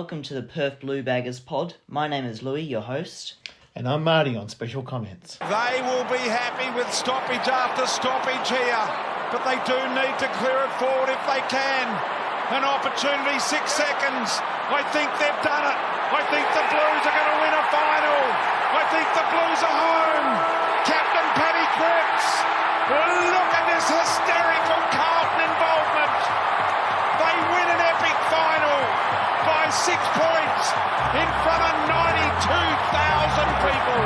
welcome to the Perth Blue Baggers pod. My name is Louis, your host. And I'm Marty on special comments. They will be happy with stoppage after stoppage here, but they do need to clear it forward if they can. An opportunity, 6 seconds. I think they've done it. I think the Blues are going to win a final. I think the Blues are home. Captain Paddy Cripps. Look at this hysterical Carlton involvement. They win an epic final by 6 points in front of 92,000 people.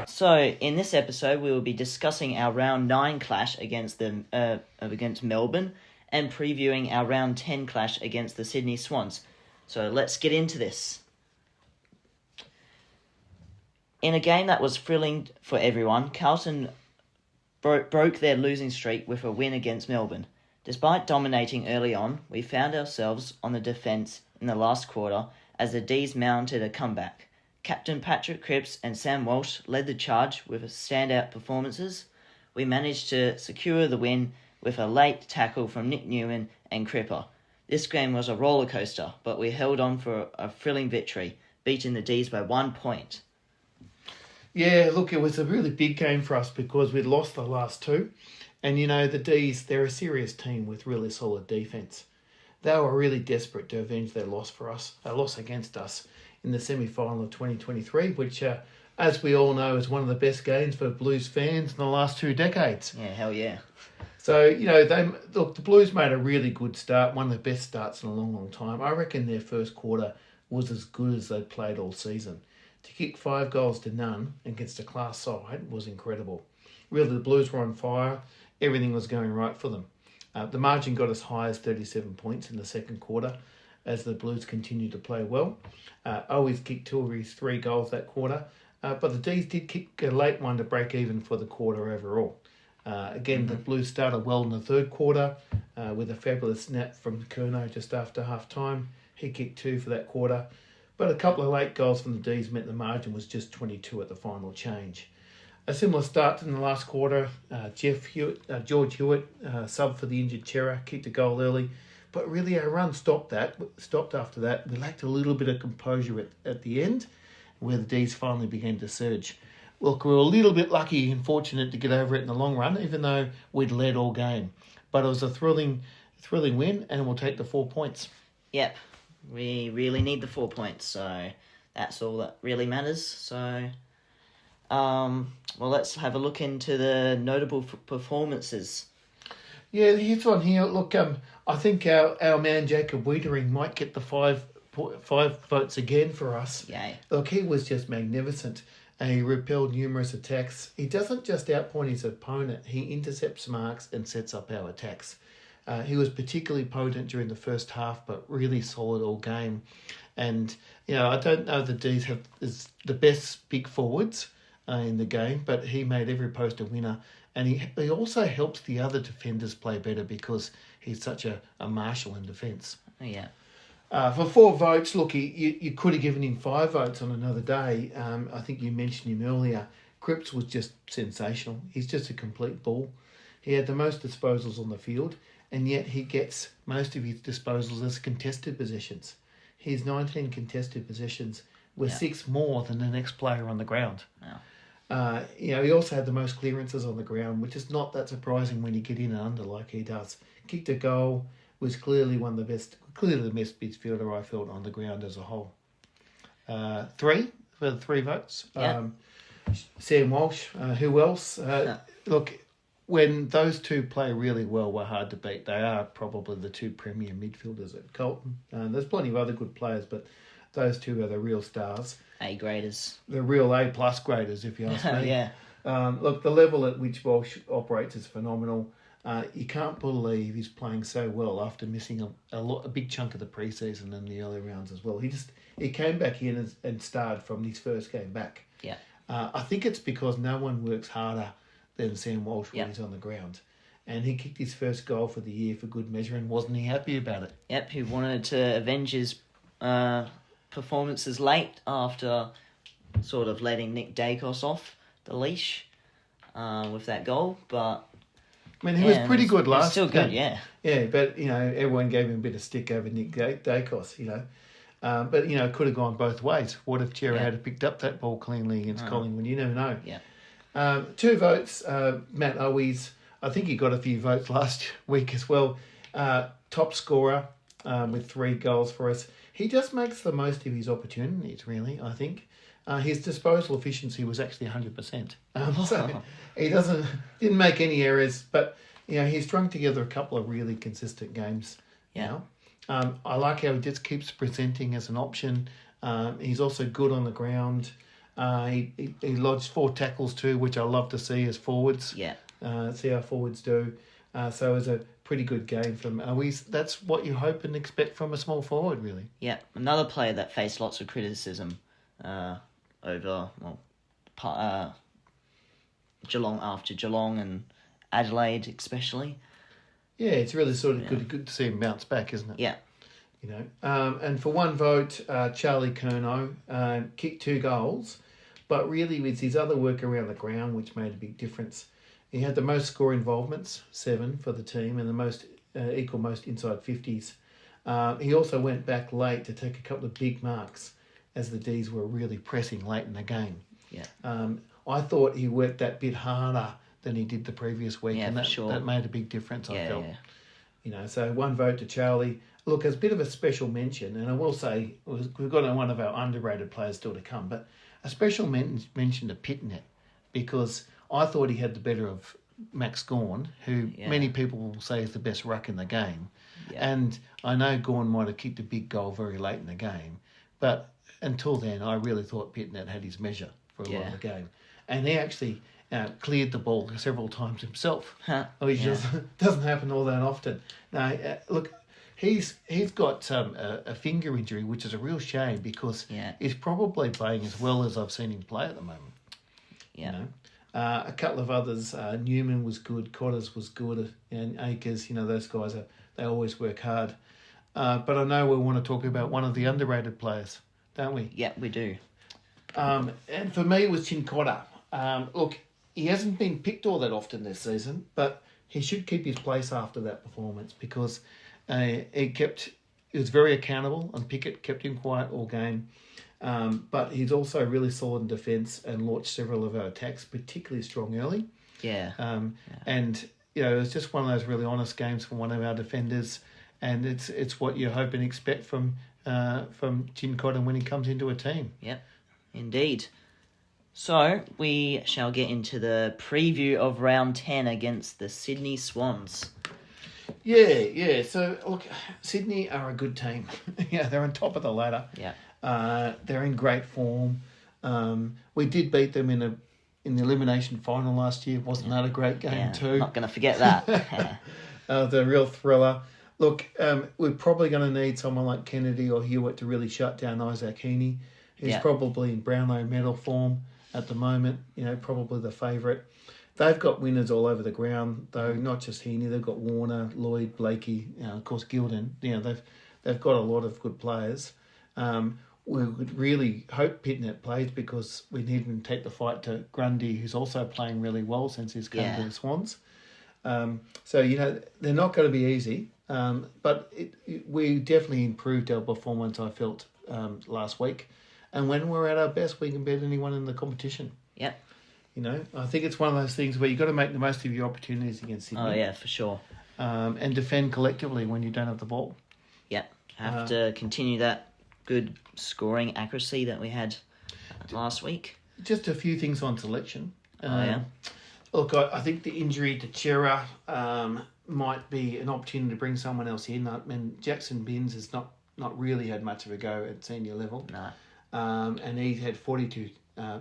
So, in this episode, we will be discussing our Round 9 clash against Melbourne and previewing our Round 10 clash against the Sydney Swans. So, let's get into this. In a game that was thrilling for everyone, Carlton broke their losing streak with a win against Melbourne. Despite dominating early on, we found ourselves on the defence in the last quarter as the D's mounted a comeback. Captain Patrick Cripps and Sam Walsh led the charge with standout performances. We managed to secure the win with a late tackle from Nick Newman and Cripper. This game was a roller coaster, but we held on for a thrilling victory, beating the D's by 1 point. Yeah, look, it was a really big game for us because we'd lost the last two. And, you know, the D's, they're a serious team with really solid defence. They were really desperate to avenge their loss for us, a loss against us in the semi-final of 2023, which, as we all know, is one of the best games for Blues fans in the last 2 decades. Yeah, hell yeah. So, you know, the Blues made a really good start, one of the best starts in a long, long time. I reckon their first quarter was as good as they'd played all season. To kick 5 goals to none against a class side was incredible. Really, the Blues were on fire. Everything was going right for them. The margin got as high as 37 points in the second quarter as the Blues continued to play well. Always kicked 2 of his 3 goals that quarter, but the D's did kick a late one to break even for the quarter overall. The Blues started well in the third quarter with a fabulous snap from Curnow just after half-time. He kicked 2 for that quarter, but a couple of late goals from the D's meant the margin was just 22 at the final change. A similar start in the last quarter. George Hewitt, sub for the injured Chera, kicked a goal early. But really, our run stopped after that. We lacked a little bit of composure at the end, where the D's finally began to surge. Look, we were a little bit lucky and fortunate to get over it in the long run, even though we'd led all game. But it was a thrilling win, and we'll take the 4 points. Yep, we really need the 4 points, so that's all that really matters. So, let's have a look into the notable performances. Yeah, here's one here. Look, I think our man Jacob Wiedering might get the five votes again for us. Yay. Look, he was just magnificent. And he repelled numerous attacks. He doesn't just outpoint his opponent, he intercepts marks and sets up our attacks. He was particularly potent during the first half, but really solid all game. And, you know, I don't know if the D's have the best big forwards in the game, but he made every post a winner. And he also helps the other defenders play better because he's such a marshal in defence. Oh, yeah. For 4 votes, look, you could have given him 5 votes on another day. I think you mentioned him earlier. Cripps was just sensational. He's just a complete bull. He had the most disposals on the field, and yet he gets most of his disposals as contested possessions. His 19 contested possessions were 6 more than the next player on the ground. Wow. He also had the most clearances on the ground, which is not that surprising when you get in and under like he does. Kicked a goal, was clearly the best midfielder I felt on the ground as a whole. 3 for the 3 votes. Yeah. Sam Walsh, who else? Look, when those two play really well, we're hard to beat. They are probably the 2 premier midfielders at Carlton. There's plenty of other good players, but those 2 are the real stars. A-graders. The real A-plus graders, if you ask me. Yeah. Look, the level at which Walsh operates is phenomenal. You can't believe he's playing so well after missing a big chunk of the pre-season and the early rounds as well. He came back in and started from his first game back. Yeah. I think it's because no one works harder than Sam Walsh when he's on the ground. And he kicked his first goal for the year for good measure, and wasn't he happy about it? Yep, he wanted to avenge his performances late after sort of letting Nick Dacos off the leash. with that goal, but I mean, he was pretty good last still good, game. Yeah, but, everyone gave him a bit of stick over Nick Dacos, But, it could have gone both ways. What if Chera had picked up that ball cleanly against Collingwood? You never know. Yeah. 2 votes, Matt Owies. I think he got a few votes last week as well. Top scorer with 3 goals for us. He just makes the most of his opportunities, really, I think. His disposal efficiency was actually 100%. So he didn't make any errors, but he's strung together a couple of really consistent games. Yeah. I like how he just keeps presenting as an option. He's also good on the ground. He lodged 4 tackles too, which I love to see as forwards. Yeah. See how forwards do. So it was a pretty good game from Owies. That's what you hope and expect from a small forward, really. Yeah. Another player that faced lots of criticism over Geelong, after Geelong and Adelaide especially. Yeah, it's really sort of good to see him bounce back, isn't it? Yeah. And for 1 vote, Charlie Curnow kicked 2 goals, but really it was his other work around the ground which made a big difference. He had the most score involvements, 7 for the team, and the most inside 50s. He also went back late to take a couple of big marks as the Ds were really pressing late in the game. Yeah. I thought he worked that bit harder than he did the previous week, and that made a big difference, I felt. Yeah. So 1 vote to Charlie. Look, as a bit of a special mention, and I will say we've got one of our underrated players still to come, but a special mention to Pitnet, because I thought he had the better of Max Gawn, who many people will say is the best ruck in the game. Yeah. And I know Gawn might have kicked a big goal very late in the game, but until then, I really thought Pitnet had his measure for a lot of the game. And he actually cleared the ball several times himself, which doesn't happen all that often. Now, look, he's got a finger injury, which is a real shame because he's probably playing as well as I've seen him play at the moment. Yeah. A couple of others, Newman was good, Cotters was good, and Akers, those guys, they always work hard. But I know we want to talk about one of the underrated players, don't we? Yeah, we do. And for me, it was Chincotta. Look, he hasn't been picked all that often this season, but he should keep his place after that performance because he was very accountable, and Pickett kept him quiet all game. But he's also really solid in defence and launched several of our attacks, particularly strong early. Yeah. And it was just one of those really honest games from one of our defenders, and it's what you hope and expect from Chincotta when he comes into a team. Yep, indeed. So we shall get into the preview of round 10 against the Sydney Swans. Yeah. So look, Sydney are a good team. They're on top of the ladder. Yeah. They're in great form. We did beat them in the elimination final last year. Wasn't that a great game too? Not going to forget that. The real thriller. Look, we're probably going to need someone like Kennedy or Hewitt to really shut down Isaac Heaney, who's probably in Brownlow medal form at the moment. Probably the favourite. They've got winners all over the ground, though. Not just Heaney. They've got Warner, Lloyd, Blakey, of course Gilden. They've got a lot of good players. We would really hope Pitnet plays because we need him to take the fight to Grundy, who's also playing really well since he's come to the Swans. So they're not going to be easy, but we definitely improved our performance, I felt, last week. And when we're at our best, we can beat anyone in the competition. Yep. I think it's one of those things where you've got to make the most of your opportunities against Sydney. Oh, yeah, for sure. And defend collectively when you don't have the ball. Yep. Have to continue that good scoring accuracy that we had last week. Just a few things on selection. Look, I think the injury to Chera might be an opportunity to bring someone else in. I mean, Jackson Binns has not really had much of a go at senior level. No. And he's had 42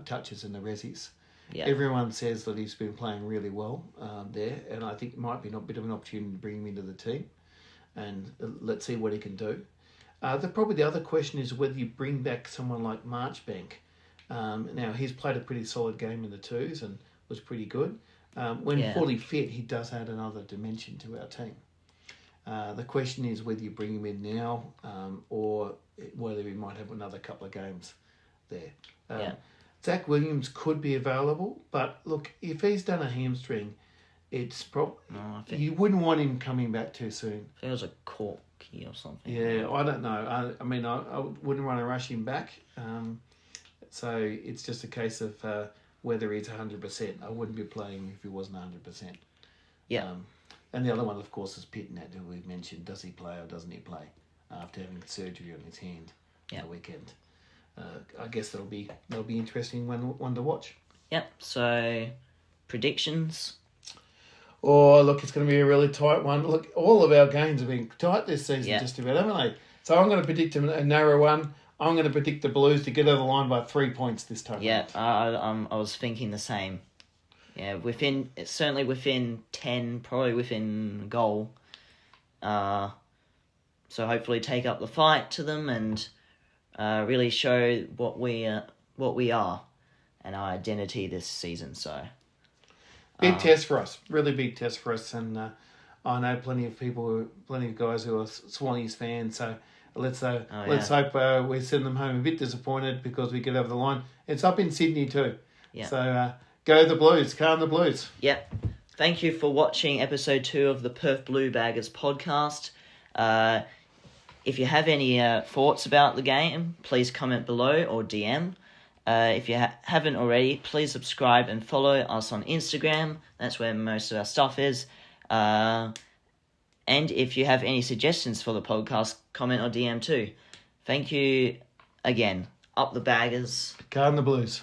touches in the Rezzies. Yeah. Everyone says that he's been playing really well there, and I think it might be a bit of an opportunity to bring him into the team, and let's see what he can do. Probably the other question is whether you bring back someone like Marchbank. Now, he's played a pretty solid game in the twos and was pretty good. When fully fit, he does add another dimension to our team. The question is whether you bring him in now or whether he might have another couple of games there. Zach Williams could be available, but look, if he's done a hamstring, it's I think you wouldn't want him coming back too soon. it was a corky or something. Yeah, I don't know. I mean, I wouldn't want to rush him back. So it's just a case of whether he's 100%. I wouldn't be playing him if he wasn't 100%. Yeah. And the other one, of course, is Pitnat, who we mentioned. Does he play or doesn't he play after having surgery on his hand on the weekend? I guess that'll be interesting one to watch. Yep. So, predictions. Oh, look, it's going to be a really tight one. Look, all of our games have been tight this season, just about, haven't they? So I'm going to predict a narrow one. I'm going to predict the Blues to get over the line by 3 points this time. Yeah, I was thinking the same. Yeah, certainly within 10, probably within goal. So hopefully take up the fight to them and really show what we are and our identity this season. So big test for us, really big test for us, and I know plenty of guys who are Swannies fans. So let's hope we send them home a bit disappointed because we get over the line. It's up in Sydney too. Yeah. So go the Blues, calm the Blues. Yep. Thank you for watching episode 2 of the Perth Blue Baggers podcast. If you have any thoughts about the game, please comment below or DM. If you haven't already, please subscribe and follow us on Instagram. That's where most of our stuff is. And if you have any suggestions for the podcast, comment or DM too. Thank you again. Up the Baggers. Calm the Blues.